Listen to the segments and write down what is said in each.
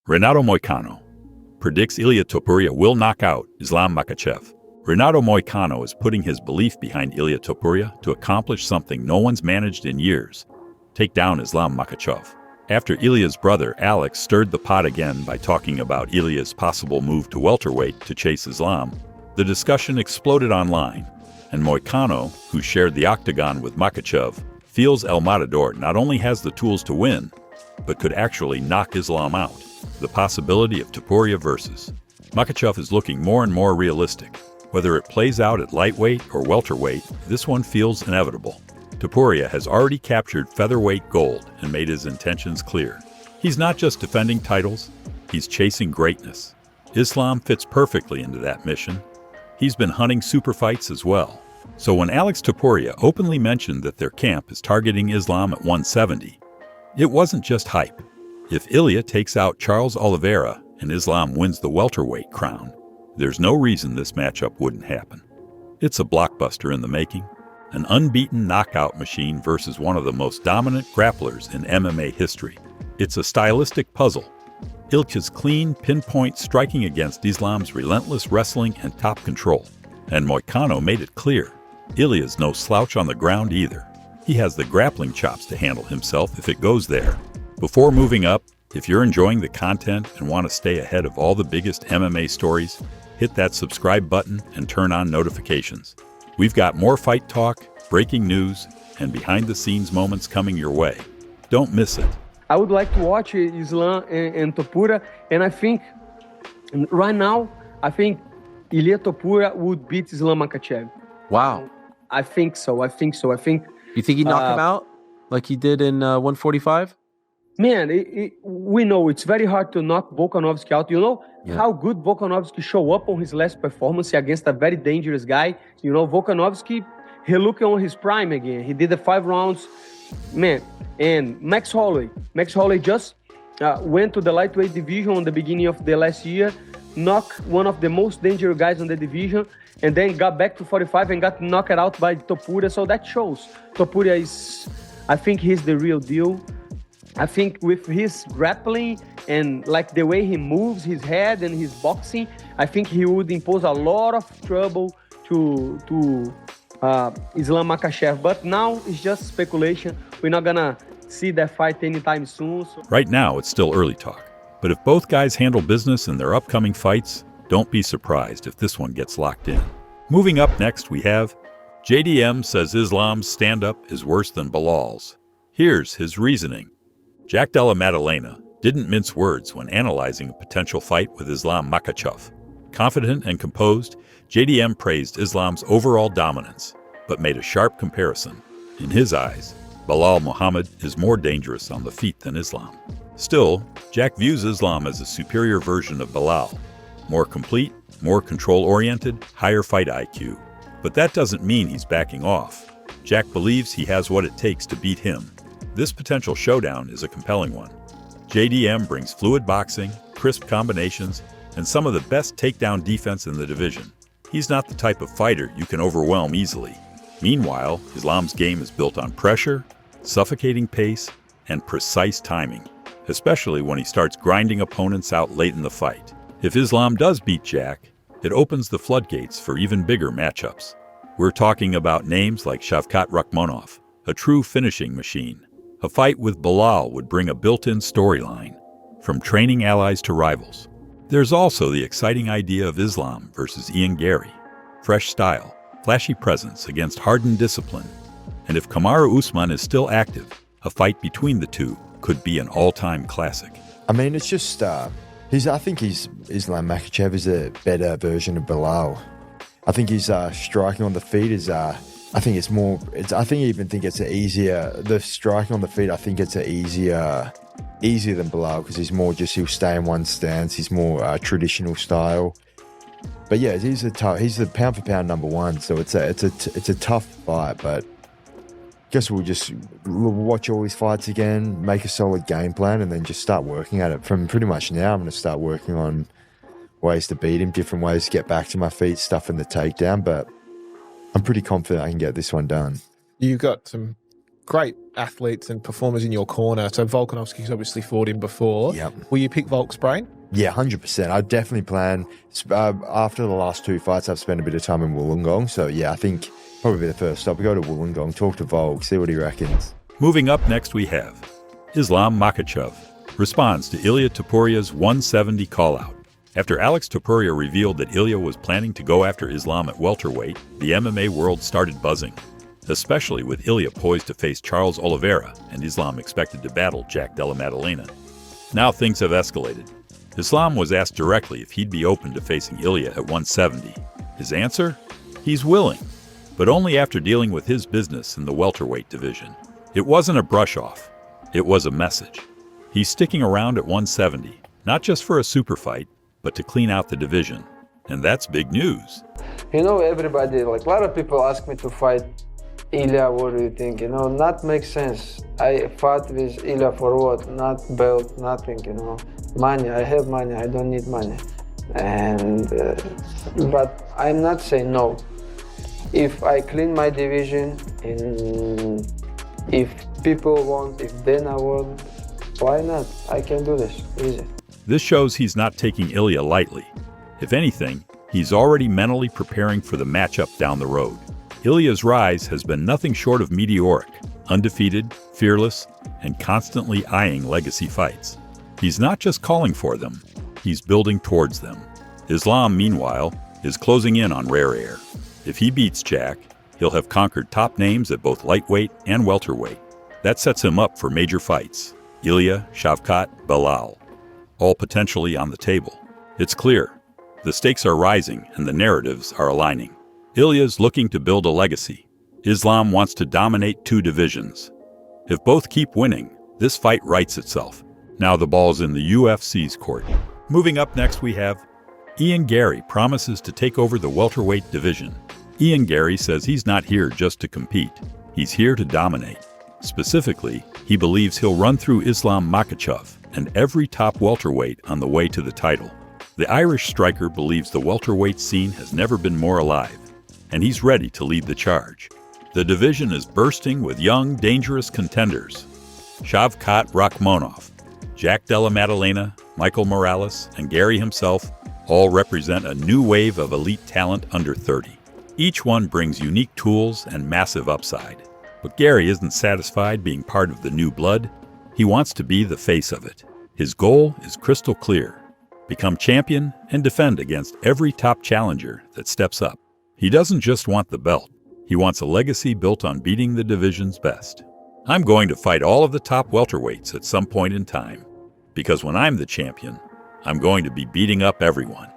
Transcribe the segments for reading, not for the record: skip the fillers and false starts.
Renato Moicano predicts Ilia Topuria will knock out Islam Makhachev. Renato Moicano is putting his belief behind Ilia Topuria to accomplish something no one's managed in years: take down Islam Makhachev. After Ilia's brother Alex stirred the pot again by talking about Ilia's possible move to welterweight to chase Islam, the discussion exploded online, and Moicano, who shared the octagon with Makhachev, feels El Matador not only has the tools to win, but could actually knock Islam out. The possibility of Topuria versus Makhachev is looking more and more realistic. Whether it plays out at lightweight or welterweight, this one feels inevitable. Topuria has already captured featherweight gold and made his intentions clear. He's not just defending titles, he's chasing greatness. Islam fits perfectly into that mission. He's been hunting super fights as well. So when Alex Topuria openly mentioned that their camp is targeting Islam at 170, it wasn't just hype. If Ilia takes out Charles Oliveira and Islam wins the welterweight crown, there's no reason this matchup wouldn't happen. It's a blockbuster in the making, an unbeaten knockout machine versus one of the most dominant grapplers in MMA history. It's a stylistic puzzle. Ilia's clean, pinpoint striking against Islam's relentless wrestling and top control. And Moicano made it clear, Ilia's no slouch on the ground either. He has the grappling chops to handle himself if it goes there. Before moving up, if you're enjoying the content and want to stay ahead of all the biggest MMA stories, hit that subscribe button and turn on notifications. We've got more fight talk, breaking news, and behind-the-scenes moments coming your way. Don't miss it. I would like to watch Islam and Topuria, and I think right now, Ilia Topuria would beat Islam Makhachev. Wow. I think so. You think he'd knock him out like he did in 145? Man, we know it's very hard to knock Volkanovski out. You know how good Volkanovski showed up on his last performance against a very dangerous guy? You know, Volkanovski, he looked on his prime again. He did the 5 rounds. Man, and Max Holloway just went to the lightweight division on the beginning of the last year, knocked one of the most dangerous guys on the division, and then got back to 45 and got knocked out by Topuria. So that shows Topuria I think he's the real deal. I think with his grappling and like the way he moves his head and his boxing, I think he would impose a lot of trouble to Islam Makhachev. But now it's just speculation. We're not gonna see that fight anytime soon. So. Right now, it's still early talk. But if both guys handle business in their upcoming fights, don't be surprised if this one gets locked in. Moving up next, we have JDM says Islam's stand-up is worse than Belal's. Here's his reasoning. Jack Della Maddalena didn't mince words when analyzing a potential fight with Islam Makhachev. Confident and composed, JDM praised Islam's overall dominance, but made a sharp comparison. In his eyes, Belal Muhammad is more dangerous on the feet than Islam. Still, Jack views Islam as a superior version of Belal, more complete, more control-oriented, higher fight IQ. But that doesn't mean he's backing off. Jack believes he has what it takes to beat him. This potential showdown is a compelling one. JDM brings fluid boxing, crisp combinations, and some of the best takedown defense in the division. He's not the type of fighter you can overwhelm easily. Meanwhile, Islam's game is built on pressure, suffocating pace, and precise timing, especially when he starts grinding opponents out late in the fight. If Islam does beat Jack, it opens the floodgates for even bigger matchups. We're talking about names like Shavkat Rakhmonov, a true finishing machine. A fight with Belal would bring a built-in storyline, from training allies to rivals. There's also the exciting idea of Islam versus Ian Garry. Fresh style, flashy presence against hardened discipline. And if Kamaru Usman is still active, a fight between the two could be an all-time classic. I mean, it's just, I think Islam Makhachev is a better version of Belal. I think his striking on the feet is, I even think it's easier. The striking on the feet, I think it's easier than Belal because he'll stay in one stance. He's more traditional style. But yeah, he's the pound for pound number one. So it's a tough fight. But I guess we'll just watch all his fights again, make a solid game plan, and then just start working at it. From pretty much now, I'm going to start working on ways to beat him, different ways to get back to my feet, stuff in the takedown. But I'm pretty confident I can get this one done. You've got some great athletes and performers in your corner. So Volkanovski's obviously fought him before. Yep. Will you pick Volk's brain? Yeah, 100%. I definitely plan. After the last 2 fights, I've spent a bit of time in Wollongong. So yeah, I think probably the first stop. We go to Wollongong, talk to Volk, see what he reckons. Moving up next we have Islam Makhachev responds to Ilia Topuria's 170 call-out. After Alex Topuria revealed that Ilia was planning to go after Islam at welterweight, the MMA world started buzzing, especially with Ilia poised to face Charles Oliveira and Islam expected to battle Della Maddalena. Now things have escalated. Islam was asked directly if he'd be open to facing Ilia at 170. His answer? He's willing, but only after dealing with his business in the welterweight division. It wasn't a brush-off. It was a message. He's sticking around at 170, not just for a super fight, but to clean out the division. And that's big news. You know, everybody, like a lot of people ask me to fight Ilia, what do you think? You know, not makes sense. I fought with Ilia for what? Not belt, nothing, you know. Money, I have money, I don't need money. And, but I'm not saying no. If I clean my division, if people want, if Dana want, why not? I can do this, easy. This shows he's not taking Ilia lightly. If anything, he's already mentally preparing for the matchup down the road. Ilia's rise has been nothing short of meteoric, undefeated, fearless, and constantly eyeing legacy fights. He's not just calling for them, he's building towards them. Islam, meanwhile, is closing in on rare air. If he beats Jack, he'll have conquered top names at both lightweight and welterweight. That sets him up for major fights. Ilia, Shavkat, Belal, all potentially on the table. It's clear. The stakes are rising and the narratives are aligning. Ilia's looking to build a legacy. Islam wants to dominate 2 divisions. If both keep winning, this fight writes itself. Now the ball's in the UFC's court. Moving up next we have Ian Garry promises to take over the welterweight division. Ian Garry says he's not here just to compete. He's here to dominate. Specifically, he believes he'll run through Islam Makhachev and every top welterweight on the way to the title. The Irish striker believes the welterweight scene has never been more alive, and he's ready to lead the charge. The division is bursting with young, dangerous contenders. Shavkat Rakhmonov, Jack Della Maddalena, Michael Morales, and Garry himself all represent a new wave of elite talent under 30. Each one brings unique tools and massive upside. But Garry isn't satisfied being part of the new blood. He wants to be the face of it. His goal is crystal clear: become champion and defend against every top challenger that steps up. He doesn't just want the belt. He wants a legacy built on beating the division's best. I'm going to fight all of the top welterweights at some point in time, because when I'm the champion, I'm going to be beating up everyone.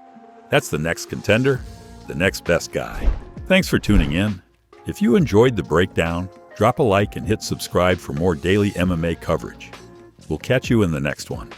That's the next contender, the next best guy. Thanks for tuning in. If you enjoyed the breakdown, drop a like and hit subscribe for more daily MMA coverage. We'll catch you in the next one.